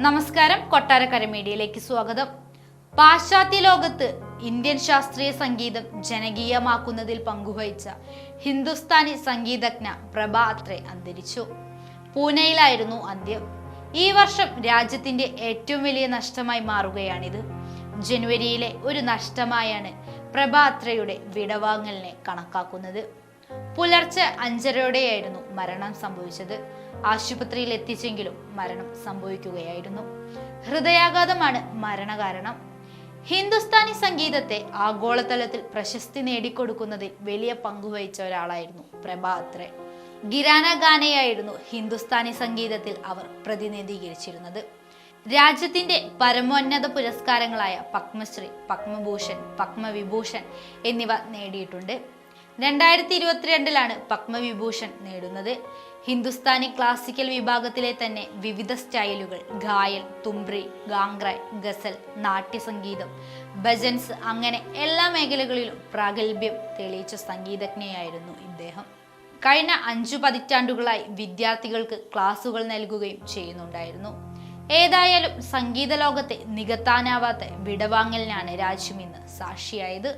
നമസ്കാരം, കൊട്ടാരക്കര മീഡിയയിലേക്ക് സ്വാഗതം. പാശ്ചാത്യ ലോകത്ത് ഇന്ത്യൻ ശാസ്ത്രീയ സംഗീതം ജനകീയമാക്കുന്നതിൽ പങ്കുവഹിച്ച ഹിന്ദുസ്ഥാനി സംഗീതജ്ഞ പ്രഭ അത്രേ അന്തരിച്ചു. പൂനെയിലായിരുന്നു അന്ത്യം. ഈ വർഷം രാജ്യത്തിന്റെ ഏറ്റവും വലിയ നഷ്ടമായി മാറുകയാണിത്. ജനുവരിയിലെ ഒരു നഷ്ടമായാണ് പ്രഭ അത്രയുടെ വിടവാങ്ങലിനെ കണക്കാക്കുന്നത്. പുലർച്ചെ 5:30 മരണം സംഭവിച്ചത്. ആശുപത്രിയിൽ എത്തിച്ചെങ്കിലും മരണം സംഭവിക്കുകയായിരുന്നു. ഹൃദയാഘാതമാണ് മരണകാരണം. ഹിന്ദുസ്ഥാനി സംഗീതത്തെ ആഗോളതലത്തിൽ പ്രശസ്തി നേടിക്കൊടുക്കുന്നതിൽ വലിയ പങ്കുവഹിച്ച ഒരാളായിരുന്നു പ്രഭ അത്രേ. ഗിരാന ഗാനയായിരുന്നു ഹിന്ദുസ്ഥാനി സംഗീതത്തിൽ അവർ പ്രതിനിധീകരിച്ചിരുന്നത്. രാജ്യത്തിന്റെ പരമോന്നത പുരസ്കാരങ്ങളായ പത്മശ്രീ, പത്മഭൂഷൺ, പത്മവിഭൂഷൺ എന്നിവ നേടിയിട്ടുണ്ട്. 2022 പത്മവിഭൂഷൺ നേടുന്നത്. ഹിന്ദുസ്ഥാനി ക്ലാസിക്കൽ വിഭാഗത്തിലെ തന്നെ വിവിധ സ്റ്റൈലുകൾ, ഘായൽ, തുംബ്രി, ഗാംഗ്ര, ഗസൽ, നാട്യസംഗീതം, ഭജൻസ് അങ്ങനെ എല്ലാ മേഖലകളിലും പ്രാഗൽഭ്യം തെളിയിച്ച സംഗീതജ്ഞയായിരുന്നു ഇദ്ദേഹം. കഴിഞ്ഞ 5 പതിറ്റാണ്ടുകളായി വിദ്യാർത്ഥികൾക്ക് ക്ലാസുകൾ നൽകുകയും ചെയ്യുന്നുണ്ടായിരുന്നു. ഏതായാലും സംഗീത ലോകത്തെ നികത്താനാവാത്ത വിടവാങ്ങലിനാണ് രാജ്യം ഇന്ന് സാക്ഷിയായത്.